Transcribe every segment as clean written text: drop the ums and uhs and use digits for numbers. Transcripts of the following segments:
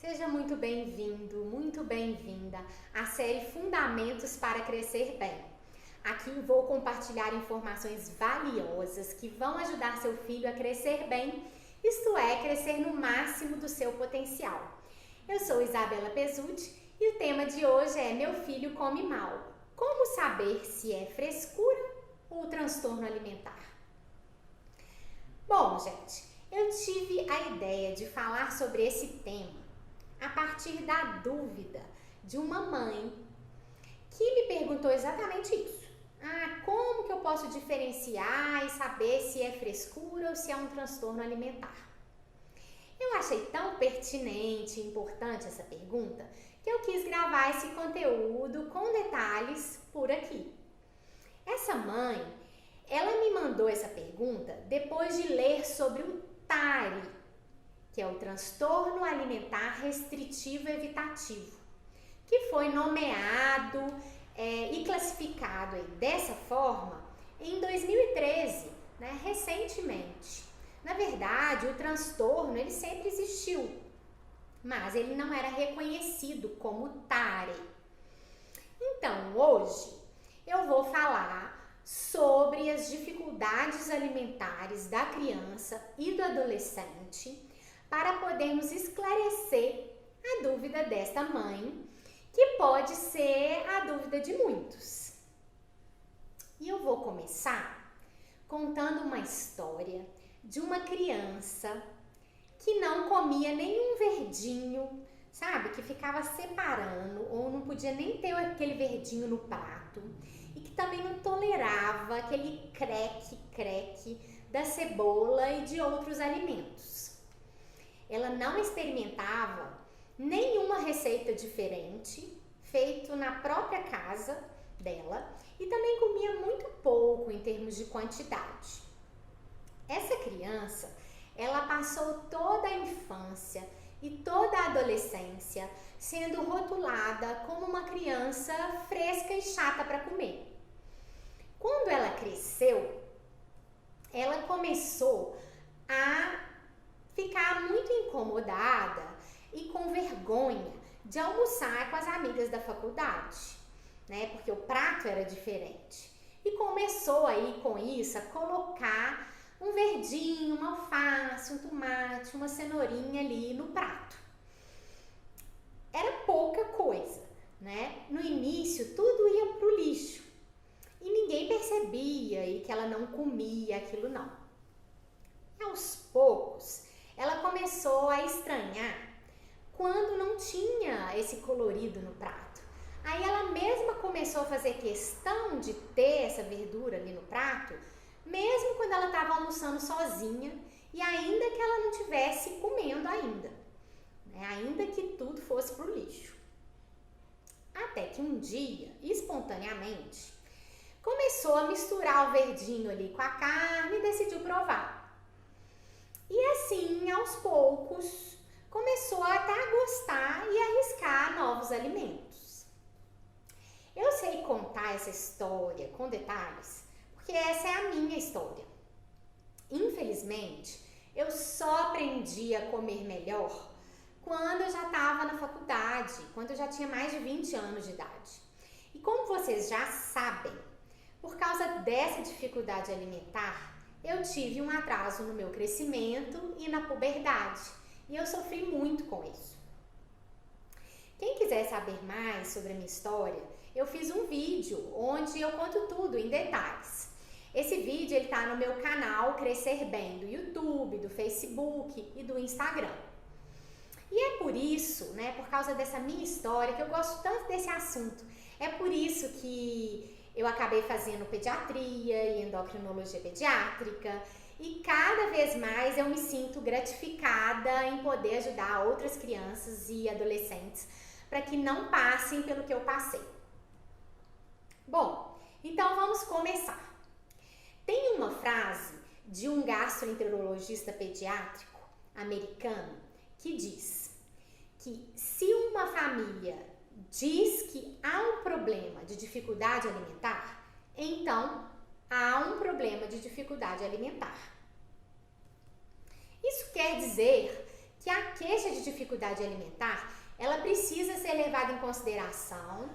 Seja muito bem-vindo, muito bem-vinda à série Fundamentos para Crescer Bem. Aqui vou compartilhar informações valiosas que vão ajudar seu filho a crescer bem, isto é, crescer no máximo do seu potencial. Eu sou Isabela Pesutti e o tema de hoje é Meu filho come mal. Como saber se é frescura ou transtorno alimentar? Bom, gente, eu tive a ideia de falar sobre esse tema a partir da dúvida de uma mãe que me perguntou exatamente isso. Como que eu posso diferenciar e saber se é frescura ou se é um transtorno alimentar? Eu achei tão pertinente e importante essa pergunta que eu quis gravar esse conteúdo com detalhes por aqui. Essa mãe, ela me mandou essa pergunta depois de ler sobre o TARI, que é o transtorno alimentar restritivo evitativo, que foi nomeado e classificado dessa forma em 2013, recentemente. Na verdade, o transtorno ele sempre existiu, mas ele não era reconhecido como TARI. Então, hoje eu vou falar sobre as dificuldades alimentares da criança e do adolescente para podermos esclarecer a dúvida desta mãe, que pode ser a dúvida de muitos. E eu vou começar contando uma história de uma criança que não comia nenhum verdinho, sabe? Que ficava separando ou não podia nem ter aquele verdinho no prato e que também não tolerava aquele creque da cebola e de outros alimentos. Ela não experimentava nenhuma receita diferente, feito na própria casa dela, e também comia muito pouco em termos de quantidade. Essa criança, ela passou toda a infância e toda a adolescência sendo rotulada como uma criança fresca e chata para comer. Quando ela cresceu, ela começou a ficar muito incomodada e com vergonha de almoçar com as amigas da faculdade, porque o prato era diferente. E começou aí com isso a colocar um verdinho, uma alface, um tomate, uma cenourinha ali no prato. Era pouca coisa, No início tudo ia pro lixo e ninguém percebia e que ela não comia aquilo não. E aos poucos ela começou a estranhar quando não tinha esse colorido no prato. Aí ela mesma começou a fazer questão de ter essa verdura ali no prato, mesmo quando ela estava almoçando sozinha e ainda que ela não estivesse comendo ainda que tudo fosse pro lixo. Até que um dia, espontaneamente, começou a misturar o verdinho ali com a carne e decidiu provar. E assim, aos poucos, começou até a gostar e arriscar novos alimentos. Eu sei contar essa história com detalhes, porque essa é a minha história. Infelizmente, eu só aprendi a comer melhor quando eu já estava na faculdade, quando eu já tinha mais de 20 anos de idade. E como vocês já sabem, por causa dessa dificuldade alimentar, eu tive um atraso no meu crescimento e na puberdade, e eu sofri muito com isso. Quem quiser saber mais sobre a minha história, eu fiz um vídeo onde eu conto tudo em detalhes. Esse vídeo está no meu canal Crescer Bem, do YouTube, do Facebook e do Instagram. E é por isso, por causa dessa minha história, que eu gosto tanto desse assunto. É por isso que eu acabei fazendo pediatria e endocrinologia pediátrica e cada vez mais eu me sinto gratificada em poder ajudar outras crianças e adolescentes para que não passem pelo que eu passei. Bom, então vamos começar. Tem uma frase de um gastroenterologista pediátrico americano que diz que se uma família diz que há um problema de dificuldade alimentar, então há um problema de dificuldade alimentar. Isso quer dizer que a queixa de dificuldade alimentar, ela precisa ser levada em consideração,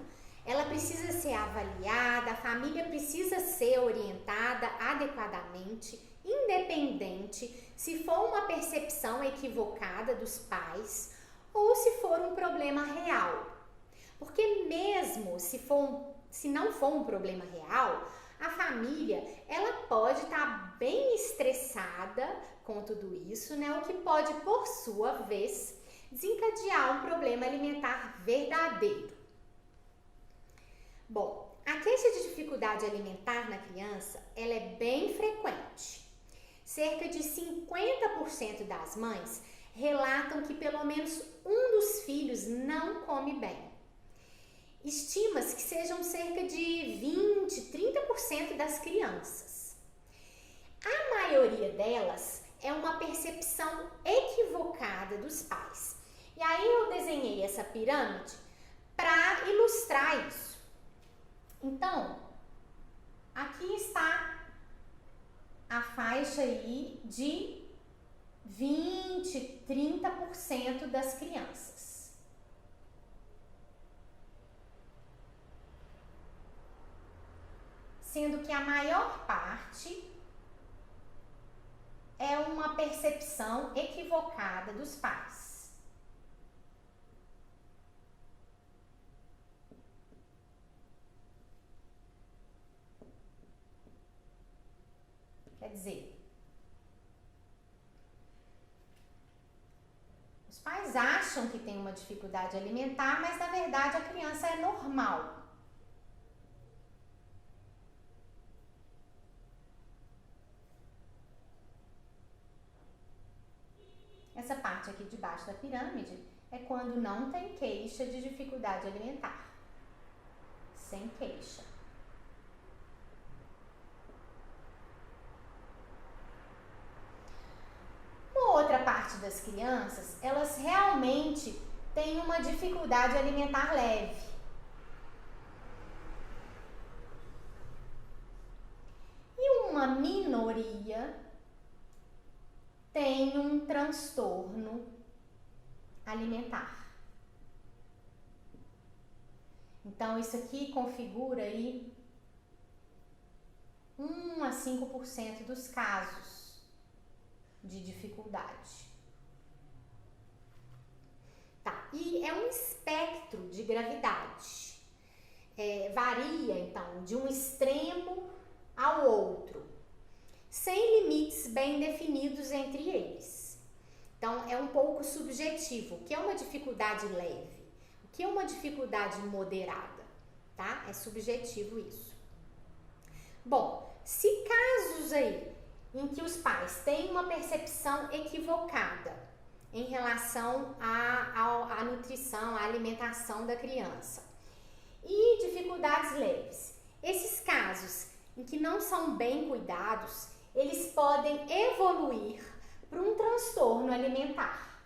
ela precisa ser avaliada, a família precisa ser orientada adequadamente, independente se for uma percepção equivocada dos pais ou se for um problema real. Porque mesmo se não for um problema real, a família, ela pode estar bem estressada com tudo isso, né? O que pode, por sua vez, desencadear um problema alimentar verdadeiro. Bom, a queixa de dificuldade alimentar na criança, ela é bem frequente. Cerca de 50% das mães relatam que pelo menos um dos filhos não come bem. Estima-se que sejam cerca de 20, 30% das crianças. A maioria delas é uma percepção equivocada dos pais. E aí eu desenhei essa pirâmide para ilustrar isso. Então, aqui está a faixa aí de 20, 30% das crianças. Sendo que a maior parte é uma percepção equivocada dos pais. Quer dizer, os pais acham que tem uma dificuldade alimentar, mas na verdade a criança é normal. Essa parte aqui de baixo da pirâmide é quando não tem queixa de dificuldade alimentar. Sem queixa. Uma outra parte das crianças, elas realmente têm uma dificuldade alimentar leve. E uma minoria tem um transtorno alimentar. Então, isso aqui configura aí 1 a 5% dos casos de dificuldade. Tá, e é um espectro de gravidade. Varia, então, de um extremo ao outro, sem limites bem definidos entre eles. Então, é um pouco subjetivo. O que é uma dificuldade leve? O que é uma dificuldade moderada? Tá? É subjetivo isso. Bom, se casos aí em que os pais têm uma percepção equivocada em relação à nutrição, à alimentação da criança e dificuldades leves, esses casos em que não são bem cuidados, eles podem evoluir para um transtorno alimentar.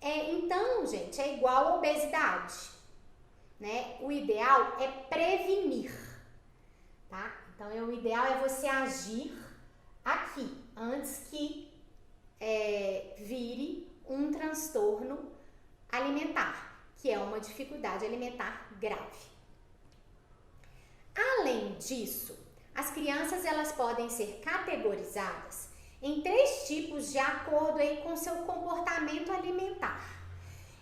Então, gente, é igual a obesidade, né? O ideal é prevenir, tá? Então, o ideal é você agir aqui, antes que vire um transtorno alimentar, que é uma dificuldade alimentar grave. Além disso, as crianças elas podem ser categorizadas em 3 tipos de acordo aí com seu comportamento alimentar.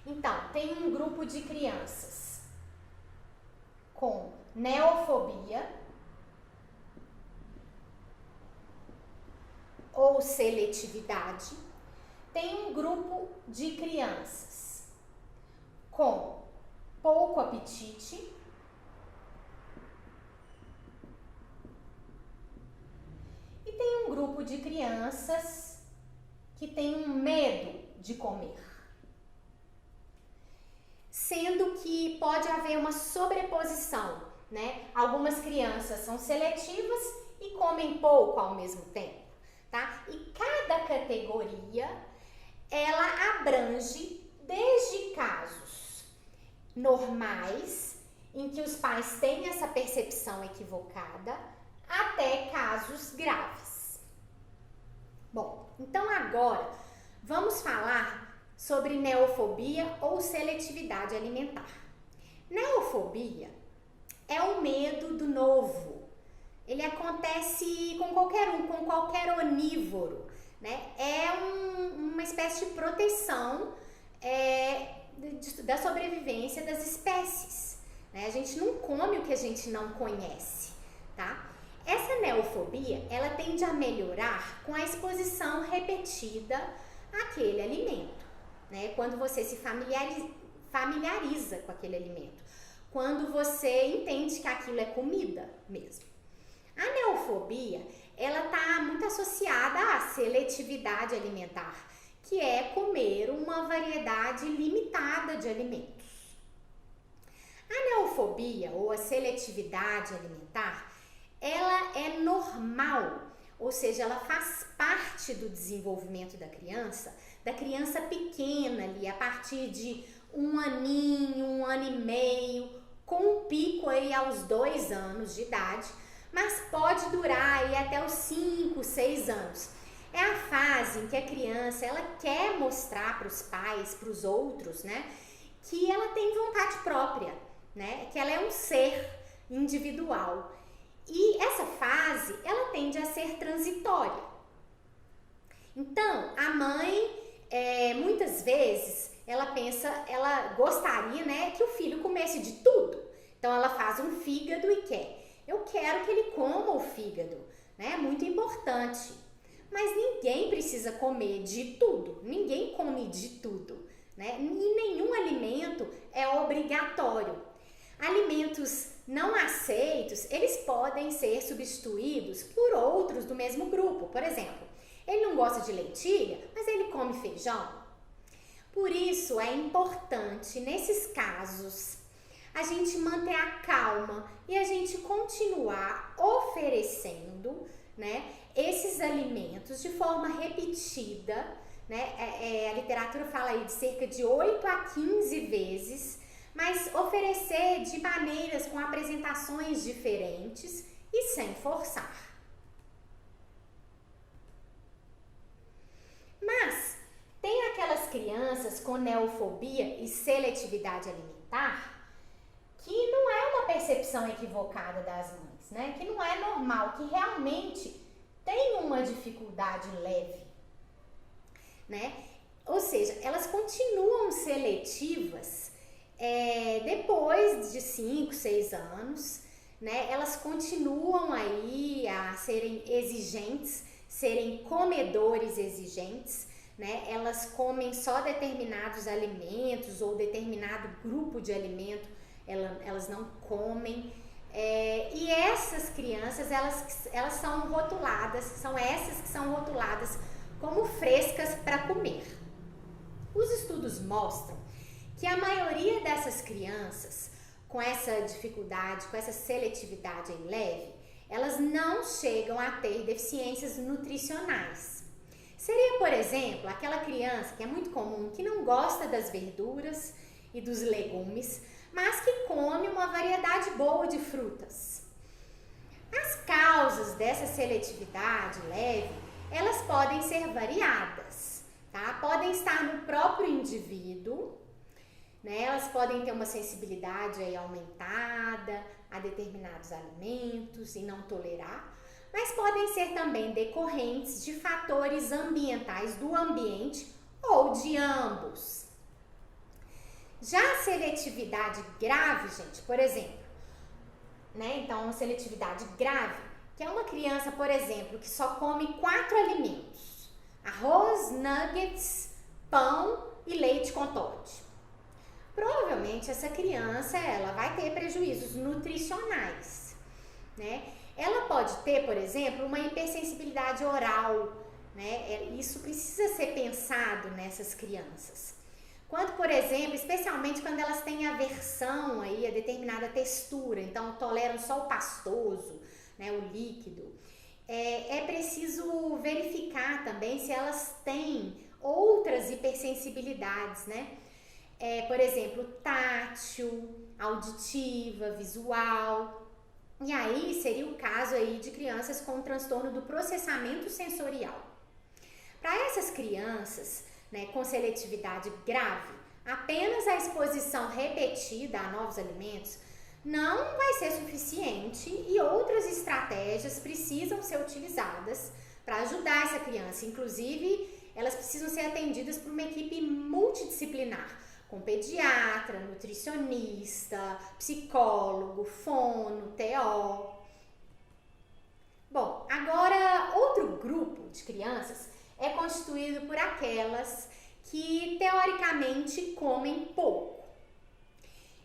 Então, tem um grupo de crianças com neofobia ou seletividade. Tem um grupo de crianças com pouco apetite e tem um grupo de crianças que tem um medo de comer. Sendo que pode haver uma sobreposição, né? Algumas crianças são seletivas e comem pouco ao mesmo tempo, tá? E cada categoria, ela abrange desde casos normais, em que os pais têm essa percepção equivocada, até casos graves. Bom, então agora vamos falar sobre neofobia ou seletividade alimentar. Neofobia é o medo do novo. Ele acontece com qualquer um, com qualquer onívoro, né? É uma espécie de proteção da sobrevivência das espécies, né? A gente não come o que a gente não conhece, tá? Essa neofobia, ela tende a melhorar com a exposição repetida àquele alimento, né? Quando você se familiariza com aquele alimento, quando você entende que aquilo é comida mesmo. A neofobia, ela está muito associada à seletividade alimentar, que é comer uma variedade limitada de alimentos. A neofobia ou a seletividade alimentar, ela é normal, ou seja, ela faz parte do desenvolvimento da criança pequena ali, a partir de 1 aninho, 1 ano e meio, com um pico aí aos 2 anos de idade, mas pode durar aí até os 5, 6 anos. É a fase em que a criança, ela quer mostrar para os pais, para os outros, né, que ela tem vontade própria, né, que ela é um ser individual. E essa fase, ela tende a ser transitória. Então, a mãe, muitas vezes, ela gostaria, né, que o filho comesse de tudo. Então, ela faz um fígado e quer. Eu quero que ele coma o fígado, né? É muito importante. Mas ninguém precisa comer de tudo. Ninguém come de tudo, né? E nenhum alimento é obrigatório. Alimentos não aceitos, eles podem ser substituídos por outros do mesmo grupo. Por exemplo, ele não gosta de lentilha, mas ele come feijão. Por isso é importante, nesses casos, a gente manter a calma e a gente continuar oferecendo, né, esses alimentos de forma repetida, né? A literatura fala aí de cerca de 8 a 15 vezes, mas oferecer de maneiras com apresentações diferentes e sem forçar. Mas tem aquelas crianças com neofobia e seletividade alimentar que não é uma percepção equivocada das mães, né? Que não é normal, que realmente tem uma dificuldade leve, né? Ou seja, elas continuam seletivas depois de 5, 6 anos, né? Elas continuam aí a serem exigentes, serem comedores exigentes, né? Elas comem só determinados alimentos ou determinado grupo de alimento, elas não comem. E essas crianças, elas são rotuladas, são essas que são rotuladas como frescas para comer. Os estudos mostram que a maioria dessas crianças com essa dificuldade, com essa seletividade em leve, elas não chegam a ter deficiências nutricionais. Seria, por exemplo, aquela criança que é muito comum, que não gosta das verduras e dos legumes, mas que come uma variedade boa de frutas. As causas dessa seletividade leve, elas podem ser variadas, tá? Podem estar no próprio indivíduo, né? Elas podem ter uma sensibilidade aí aumentada a determinados alimentos e não tolerar, mas podem ser também decorrentes de fatores ambientais do ambiente ou de ambos. Já a seletividade grave, gente, por exemplo, né? Então, seletividade grave, que é uma criança, por exemplo, que só come 4 alimentos: arroz, nuggets, pão e leite com Toddy. Provavelmente essa criança, ela vai ter prejuízos nutricionais, né? Ela pode ter, por exemplo, uma hipersensibilidade oral, né? Isso precisa ser pensado nessas crianças. Quando, por exemplo, especialmente quando elas têm aversão aí a determinada textura, então toleram só o pastoso, né, o líquido, é preciso verificar também se elas têm outras hipersensibilidades, né? Por exemplo, tátil, auditiva, visual. E aí seria o caso aí de crianças com transtorno do processamento sensorial. Para essas crianças, né, com seletividade grave, apenas a exposição repetida a novos alimentos não vai ser suficiente e outras estratégias precisam ser utilizadas para ajudar essa criança. Inclusive, elas precisam ser atendidas por uma equipe multidisciplinar, com pediatra, nutricionista, psicólogo, fono, TO. Bom, agora outro grupo de crianças é constituído por aquelas que teoricamente comem pouco.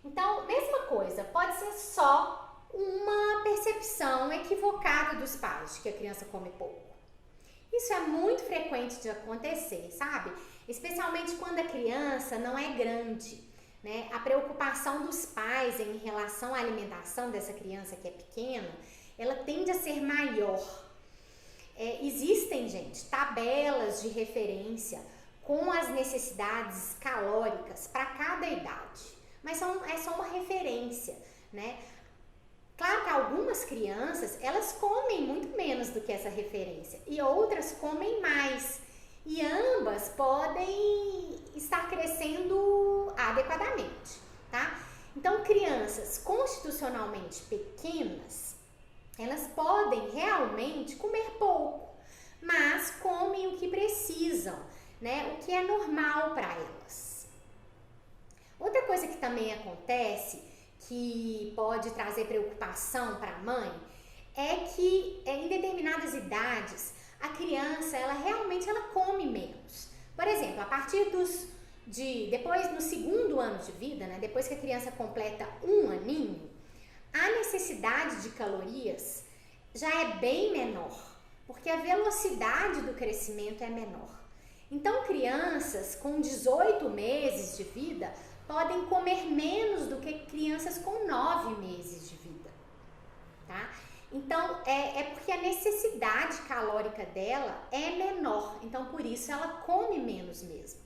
Então, mesma coisa, pode ser só uma percepção equivocada dos pais de que a criança come pouco. Isso é muito frequente de acontecer, sabe? Especialmente quando a criança não é grande, né? A preocupação dos pais em relação à alimentação dessa criança que é pequena, ela tende a ser maior. Existem, gente, tabelas de referência com as necessidades calóricas para cada idade, mas é só uma referência, né? Claro que algumas crianças, elas comem muito menos do que essa referência e outras comem mais. E ambas podem estar crescendo adequadamente, tá? Então, crianças constitucionalmente pequenas, elas podem realmente comer pouco, mas comem o que precisam, né? O que é normal para elas. Outra coisa que também acontece, que pode trazer preocupação para a mãe, é que em determinadas idades a criança realmente come menos. Por exemplo, a partir depois no segundo ano de vida, né, depois que a criança completa 1 aninho, a necessidade de calorias já é bem menor, porque a velocidade do crescimento é menor. Então, crianças com 18 meses de vida podem comer menos do que crianças com 9 meses de vida, tá? Então, é porque a necessidade calórica dela é menor, então por isso ela come menos mesmo.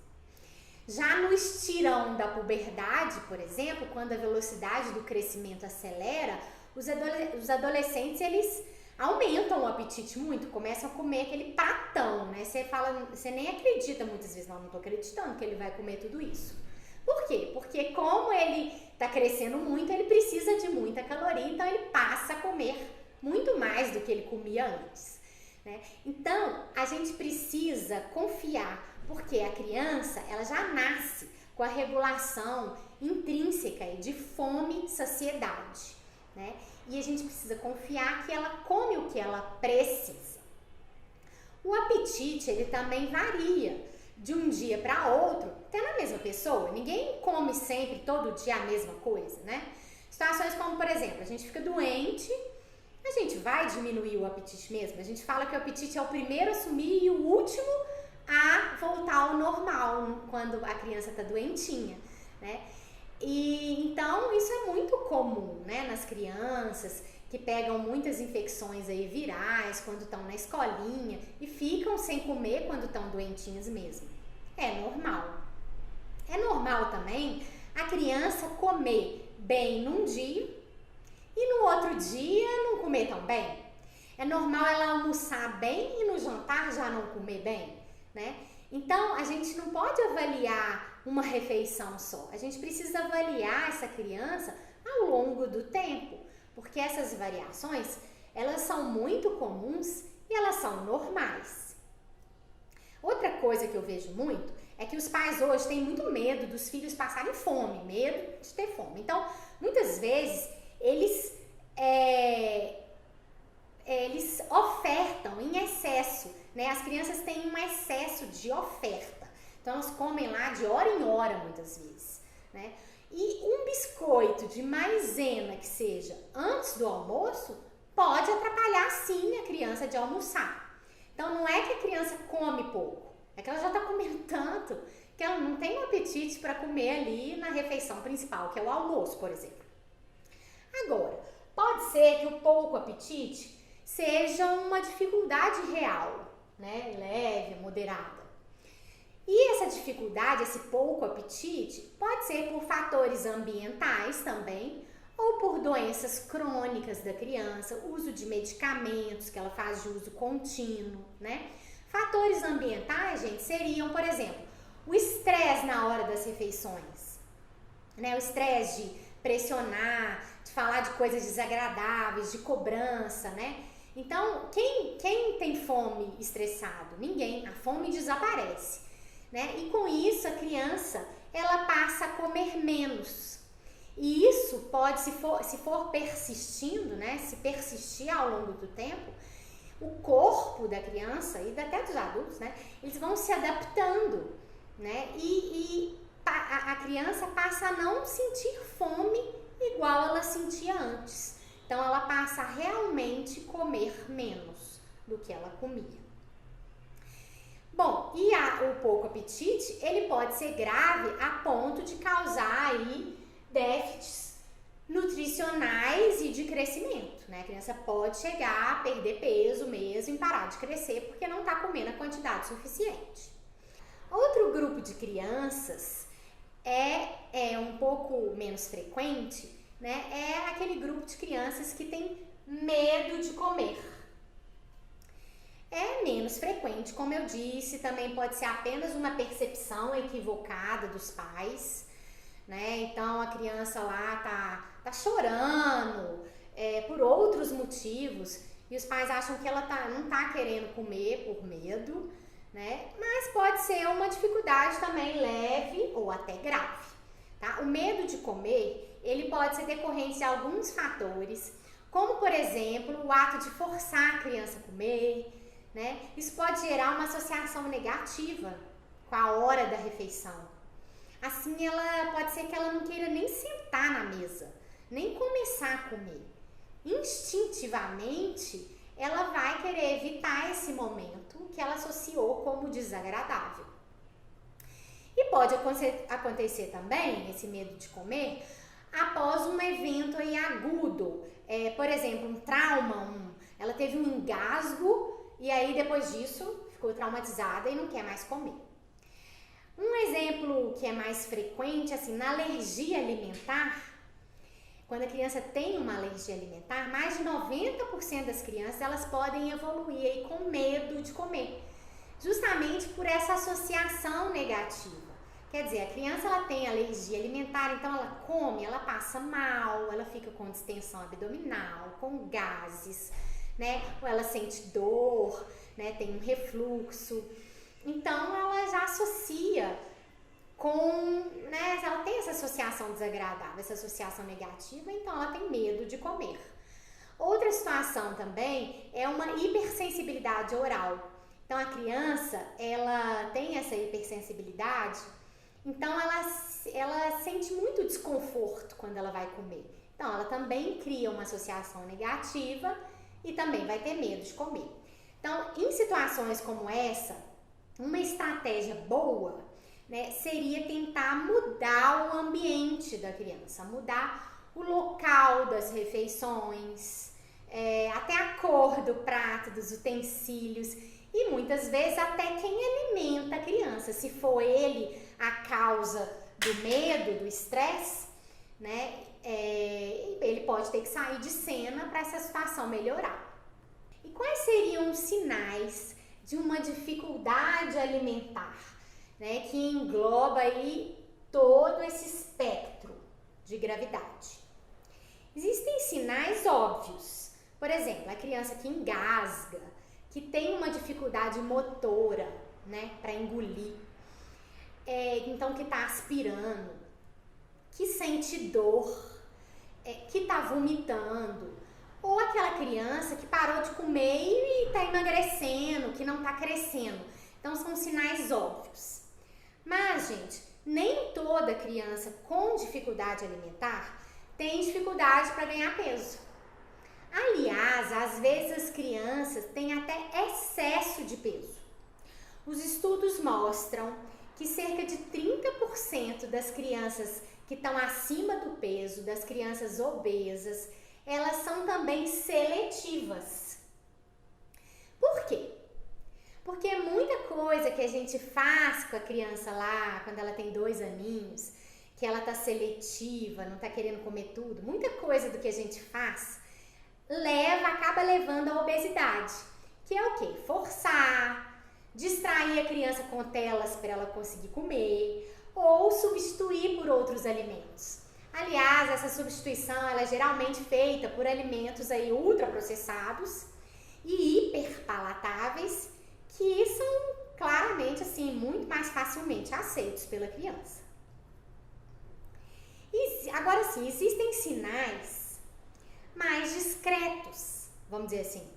Já no estirão da puberdade, por exemplo, quando a velocidade do crescimento acelera, os adolescentes, eles aumentam o apetite muito, começam a comer aquele pratão, né? Você nem acredita muitas vezes, não tô acreditando que ele vai comer tudo isso. Por quê? Porque como ele está crescendo muito, ele precisa de muita caloria, então ele passa a comer muito mais do que ele comia antes, né? Então, a gente precisa confiar, porque a criança, ela já nasce com a regulação intrínseca de fome e saciedade, né? E a gente precisa confiar que ela come o que ela precisa. O apetite, ele também varia de um dia para outro, até na mesma pessoa. Ninguém come sempre, todo dia a mesma coisa, né? Situações como, por exemplo, a gente fica doente, a gente vai diminuir o apetite mesmo. A gente fala que o apetite é o primeiro a sumir e o último a voltar ao normal quando a criança está doentinha, né? E então isso é muito comum, né, nas crianças que pegam muitas infecções aí virais quando estão na escolinha e ficam sem comer quando estão doentinhas mesmo. É normal. É normal também a criança comer bem num dia e no outro dia não comer tão bem. É normal ela almoçar bem e no jantar já não comer bem, né? Então, a gente não pode avaliar uma refeição só. A gente precisa avaliar essa criança ao longo do tempo, porque essas variações, elas são muito comuns e elas são normais. Outra coisa que eu vejo muito é que os pais hoje têm muito medo dos filhos passarem fome, medo de ter fome. Então, muitas vezes, eles ofertam em excesso, né? As crianças têm um excesso de oferta. Então, elas comem lá de hora em hora, muitas vezes, né? E um biscoito de maisena que seja antes do almoço pode atrapalhar, sim, a criança de almoçar. Então, não é que a criança come pouco, é que ela já está comendo tanto que ela não tem um apetite para comer ali na refeição principal, que é o almoço, por exemplo. Agora, pode ser que o pouco apetite seja uma dificuldade real, né? Leve, moderada. E essa dificuldade, esse pouco apetite, pode ser por fatores ambientais também, ou por doenças crônicas da criança, uso de medicamentos que ela faz de uso contínuo, né? Fatores ambientais, gente, seriam, por exemplo, O estresse na hora das refeições, né? O estresse de pressionar, de falar de coisas desagradáveis, de cobrança, né? Então, quem tem fome estressado? Ninguém. A fome desaparece, né? E com isso, a criança, ela passa a comer menos. E isso pode, se for persistindo, né? Se persistir ao longo do tempo, o corpo da criança e até dos adultos, né? Eles vão se adaptando, né? E a criança passa a não sentir fome igual ela sentia antes. Então, ela passa a realmente comer menos do que ela comia. Bom, e o pouco apetite, ele pode ser grave a ponto de causar aí déficits nutricionais e de crescimento, né? A criança pode chegar a perder peso mesmo e parar de crescer porque não está comendo a quantidade suficiente. Outro grupo de crianças é um pouco menos frequente, né? É aquele grupo de crianças que tem medo de comer. É menos frequente, como eu disse, também pode ser apenas uma percepção equivocada dos pais, né? Então a criança lá tá chorando por outros motivos e os pais acham que ela não tá querendo comer por medo, né? Mas pode ser uma dificuldade também leve ou até grave, tá? O medo de comer, ele pode ser decorrente de alguns fatores, como por exemplo, o ato de forçar a criança a comer, né? Isso pode gerar uma associação negativa com a hora da refeição. Assim, pode ser que ela não queira nem sentar na mesa, nem começar a comer. Instintivamente, ela vai querer evitar esse momento que ela associou como desagradável. E pode acontecer também, esse medo de comer, após um evento aí agudo. Por exemplo, um trauma, ela teve um engasgo e aí depois disso ficou traumatizada e não quer mais comer. Um exemplo que é mais frequente, assim, na alergia alimentar, quando a criança tem uma alergia alimentar, mais de 90% das crianças, elas podem evoluir aí com medo de comer, justamente por essa associação negativa. Quer dizer, a criança ela tem alergia alimentar, então ela come, ela passa mal, ela fica com distensão abdominal, com gases, né? Ou ela sente dor, né? Tem um refluxo. Então, ela já associa né? Ela tem essa associação desagradável, essa associação negativa, então ela tem medo de comer. Outra situação também é uma hipersensibilidade oral. Então, a criança, ela tem essa hipersensibilidade, então ela sente muito desconforto quando ela vai comer. Então, ela também cria uma associação negativa e também vai ter medo de comer. Então, em situações como essa, uma estratégia boa, né, seria tentar mudar o ambiente da criança, mudar o local das refeições, até a cor do prato, dos utensílios e muitas vezes até quem alimenta a criança. Se for ele a causa do medo, do estresse, né, ele pode ter que sair de cena para essa situação melhorar. E quais seriam os sinais de uma dificuldade alimentar, né, que engloba aí todo esse espectro de gravidade? Existem sinais óbvios. Por exemplo, a criança que engasga, que tem uma dificuldade motora, né, para engolir, então que está aspirando, que sente dor, que está vomitando, ou aquela criança que parou de comer e está emagrecendo, que não está crescendo. Então, são sinais óbvios. Mas, gente, nem toda criança com dificuldade alimentar tem dificuldade para ganhar peso. Aliás, às vezes as crianças têm até excesso de peso. Os estudos mostram que cerca de 30% das crianças que estão acima do peso, das crianças obesas, elas são também seletivas. Por quê? Porque muita coisa que a gente faz com a criança lá, quando ela tem 2 aninhos, que ela tá seletiva, não tá querendo comer tudo, muita coisa do que a gente faz acaba levando à obesidade, que é o quê? Forçar, distrair a criança com telas para ela conseguir comer ou substituir por outros alimentos. Aliás, essa substituição ela é geralmente feita por alimentos aí ultraprocessados e hiperpalatáveis que são claramente assim muito mais facilmente aceitos pela criança. E agora sim, existem sinais mais discretos, vamos dizer assim,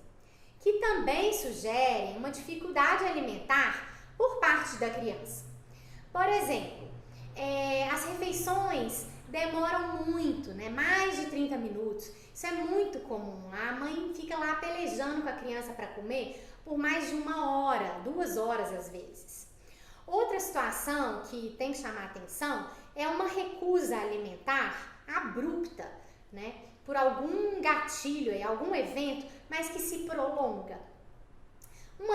que também sugerem uma dificuldade alimentar por parte da criança. Por exemplo, as refeições demoram muito, né? Mais de 30 minutos. Isso é muito comum. A mãe fica lá pelejando com a criança para comer por mais de 1 hora, 2 horas às vezes. Outra situação que tem que chamar atenção é uma recusa alimentar abrupta, né? Por algum gatilho, algum evento, mas que se prolonga. Um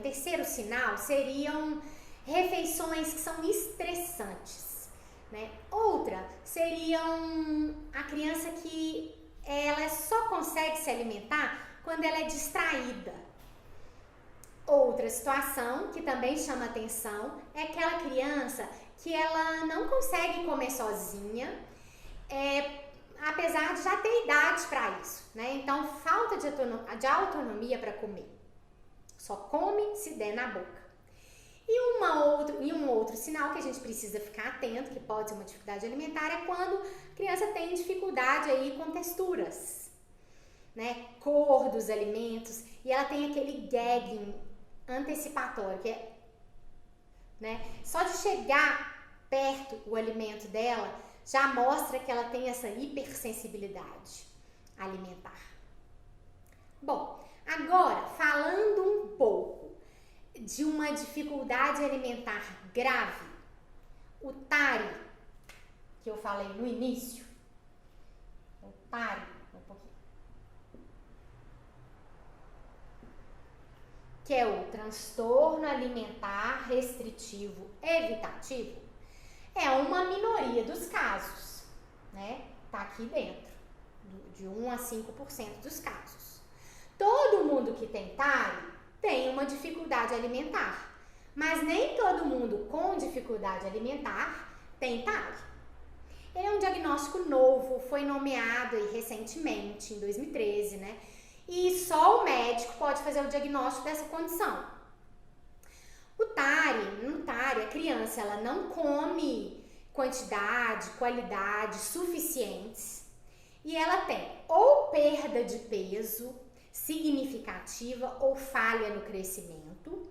terceiro sinal seriam refeições que são estressantes, né? Outra seriam a criança que ela só consegue se alimentar quando ela é distraída. Outra situação que também chama atenção é aquela criança que ela não consegue comer sozinha, apesar de já ter idade para isso, né? Então, falta de autonomia para comer. Só come se der na boca. E um outro sinal que a gente precisa ficar atento, que pode ser uma dificuldade alimentar, é quando a criança tem dificuldade aí com texturas, né? Cor dos alimentos, e ela tem aquele gagging antecipatório, que é, né? Só de chegar perto o alimento dela, já mostra que ela tem essa hipersensibilidade alimentar. Bom, agora falando um pouco de uma dificuldade alimentar grave, o TARI, que eu falei no início, o TARI, que é o transtorno alimentar restritivo evitativo, é uma minoria dos casos, né? Tá aqui dentro, de 1 a 5% dos casos. Todo mundo que tem TARI tem uma dificuldade alimentar, mas nem todo mundo com dificuldade alimentar tem TARI. Ele é um diagnóstico novo, foi nomeado aí recentemente, em 2013, né? E só o médico pode fazer o diagnóstico dessa condição. No TARI, a criança ela não come quantidade, qualidade suficientes e ela tem ou perda de peso significativa ou falha no crescimento,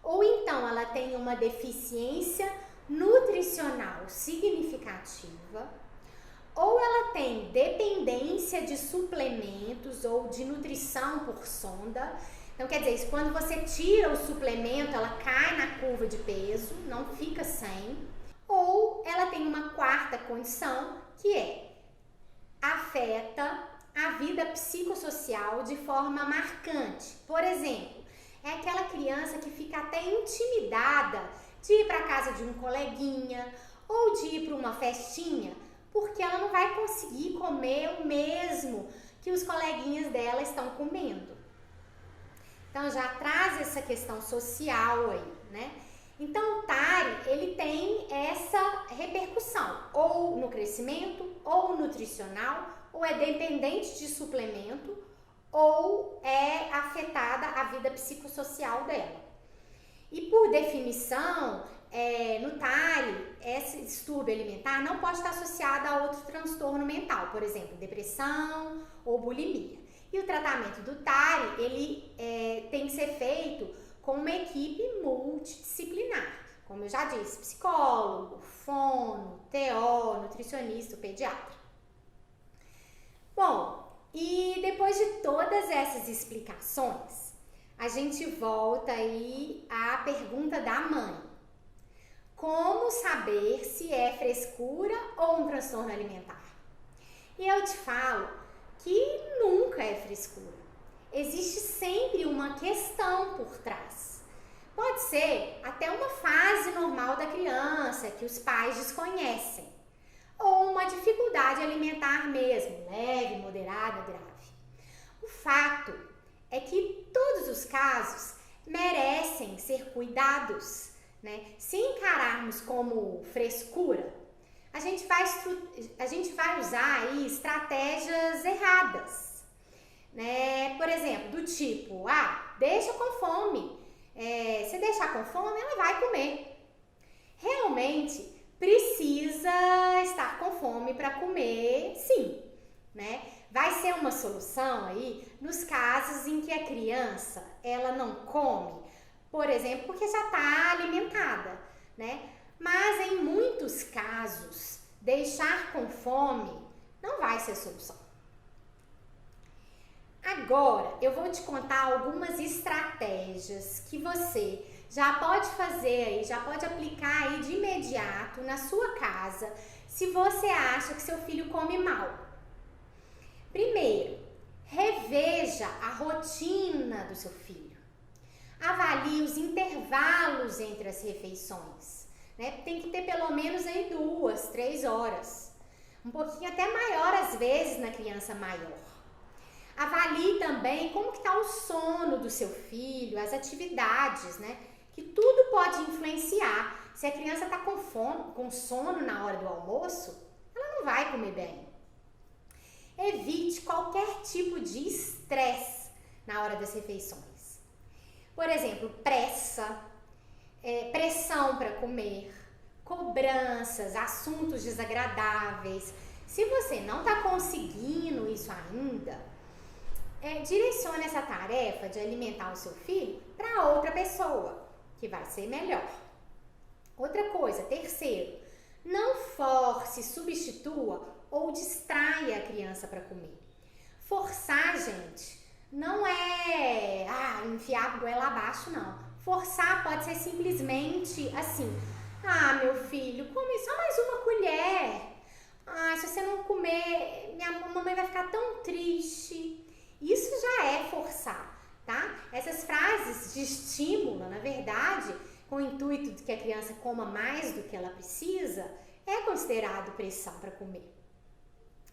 ou então ela tem uma deficiência nutricional significativa, ou ela tem dependência de suplementos ou de nutrição por sonda. Então, quer dizer, quando você tira o suplemento, ela cai na curva de peso, não fica sem. Ou ela tem uma quarta condição, que afeta a vida psicossocial de forma marcante. Por exemplo, é aquela criança que fica até intimidada de ir para casa de um coleguinha ou de ir para uma festinha, porque ela não vai conseguir comer o mesmo que os coleguinhas dela estão comendo. Então já traz essa questão social aí, né? Então o TARI, ele tem essa repercussão, ou no crescimento, ou nutricional, ou é dependente de suplemento, ou é afetada a vida psicossocial dela. E por definição, no TARI, esse distúrbio alimentar não pode estar associado a outro transtorno mental, por exemplo, depressão ou bulimia. E o tratamento do TARI, ele tem que ser feito com uma equipe multidisciplinar, como eu já disse, psicólogo, fono, TO, nutricionista, pediatra. Bom, e depois de todas essas explicações, a gente volta aí à pergunta da mãe. Como saber se é frescura ou um transtorno alimentar? E eu te falo que nunca é frescura. Existe sempre uma questão por trás. Pode ser até uma fase normal da criança que os pais desconhecem, ou uma dificuldade alimentar mesmo, leve, moderada, grave. O fato é que todos os casos merecem ser cuidados, né? Se encararmos como frescura, a gente vai usar aí estratégias erradas, né? Por exemplo, do tipo, deixa com fome. Se deixar com fome, ela vai comer. Realmente precisa estar com fome para comer, sim, né? Vai ser uma solução aí nos casos em que a criança ela não come, por exemplo, porque já está alimentada, né? Mas em muitos casos, deixar com fome não vai ser solução. Agora, eu vou te contar algumas estratégias que você já pode fazer aí, já pode aplicar aí de imediato na sua casa, se você acha que seu filho come mal. Primeiro, reveja a rotina do seu filho. Avalie os intervalos entre as refeições, né? Tem que ter pelo menos aí 2, 3 horas. Um pouquinho até maior às vezes na criança maior. Avalie também como que está o sono do seu filho, as atividades, né? Que tudo pode influenciar. Se a criança está com fome, com sono na hora do almoço, ela não vai comer bem. Evite qualquer tipo de estresse na hora das refeições. Por exemplo, pressão para comer, cobranças, assuntos desagradáveis. Se você não está conseguindo isso ainda, direcione essa tarefa de alimentar o seu filho para outra pessoa, que vai ser melhor. Outra coisa, terceiro, não force, substitua ou distraia a criança para comer. Forçar, gente, não é enfiar a goela abaixo, não. Forçar pode ser simplesmente assim, meu filho, come só mais uma colher. Se você não comer, minha mamãe vai ficar tão triste. Isso já é forçar, tá? Essas frases de estímulo, na verdade, com o intuito de que a criança coma mais do que ela precisa, é considerado pressão para comer.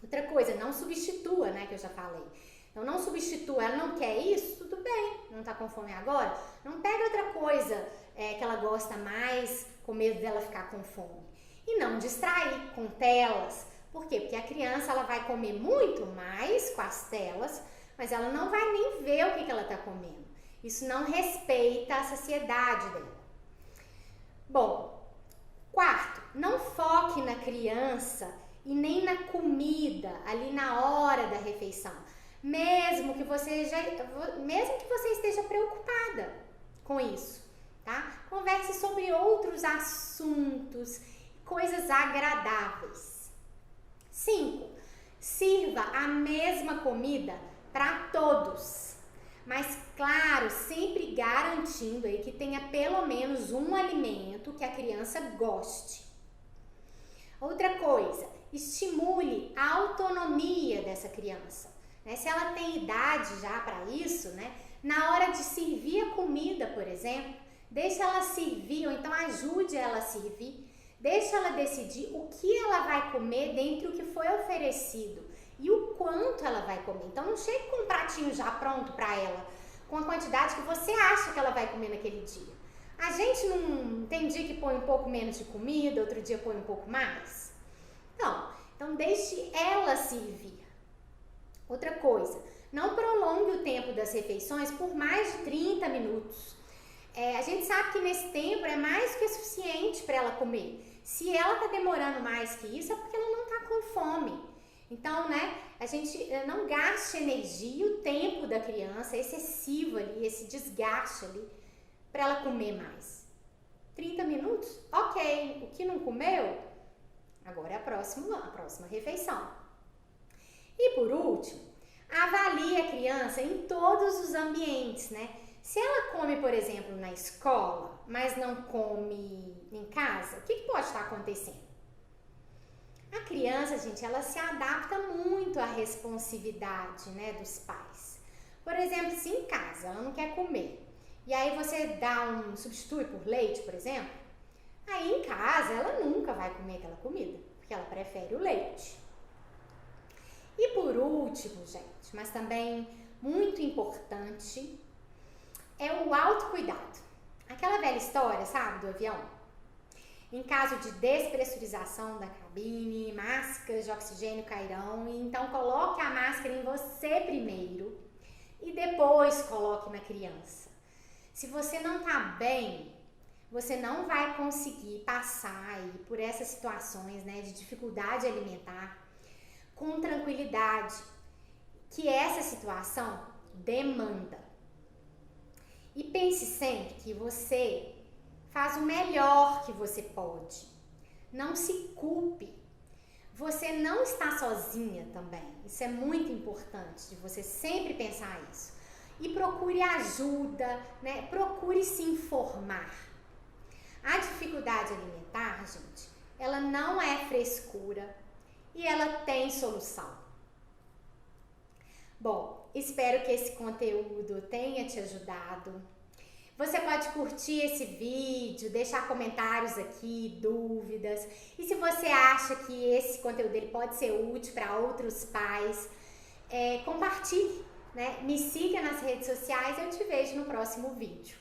Outra coisa, não substitua, né, que eu já falei. Então, não substitua, ela não quer isso, tudo bem, não tá com fome agora, não pega outra coisa que ela gosta mais, com medo dela ficar com fome. E não distrair com telas. Por quê? Porque a criança ela vai comer muito mais com as telas, mas ela não vai nem ver o que ela está comendo. Isso não respeita a saciedade dela. Bom, quarto, não foque na criança e nem na comida ali na hora da refeição, mesmo que você esteja preocupada com isso, tá? Converse sobre outros assuntos, coisas agradáveis. 5. Sirva a mesma comida para todos, mas claro, sempre garantindo aí que tenha pelo menos um alimento que a criança goste. Outra coisa, estimule a autonomia dessa criança, né? Se ela tem idade já para isso, né? Na hora de servir a comida, por exemplo, deixa ela servir ou então ajude ela a servir, deixa ela decidir o que ela vai comer dentre o que foi oferecido e o quanto ela vai comer. Então não chegue com um pratinho já pronto para ela, com a quantidade que você acha que ela vai comer naquele dia. A gente não tem dia que põe um pouco menos de comida, outro dia põe um pouco mais? Não, então deixe ela servir. Outra coisa, não prolongue o tempo das refeições por mais de 30 minutos. A gente sabe que nesse tempo é mais que suficiente para ela comer. Se ela está demorando mais que isso, é porque ela não está com fome. Então, né, a gente não gaste energia, o tempo da criança é excessivo ali, esse desgaste ali, para ela comer mais. 30 minutos? Ok. O que não comeu? Agora é a próxima refeição. E por último, avalie a criança em todos os ambientes, né? Se ela come, por exemplo, na escola, mas não come em casa, o que pode estar acontecendo? A criança, gente, ela se adapta muito à responsividade, né, dos pais. Por exemplo, se em casa ela não quer comer, e aí você substitui por leite, por exemplo, aí em casa ela nunca vai comer aquela comida, porque ela prefere o leite. E por último, gente, mas também muito importante, é o autocuidado. Aquela velha história, sabe, do avião? Em caso de despressurização da cabine, máscaras de oxigênio cairão, então coloque a máscara em você primeiro e depois coloque na criança. Se você não tá bem, você não vai conseguir passar aí por essas situações, né, de dificuldade alimentar com tranquilidade, que essa situação demanda. E pense sempre que você faz o melhor que você pode. Não se culpe. Você não está sozinha também. Isso é muito importante de você sempre pensar isso. E procure ajuda, né? Procure se informar. A dificuldade alimentar, gente, ela não é frescura e ela tem solução. Bom, espero que esse conteúdo tenha te ajudado. Você pode curtir esse vídeo, deixar comentários aqui, dúvidas. E se você acha que esse conteúdo ele pode ser útil para outros pais, compartilhe, né? Me siga nas redes sociais e eu te vejo no próximo vídeo.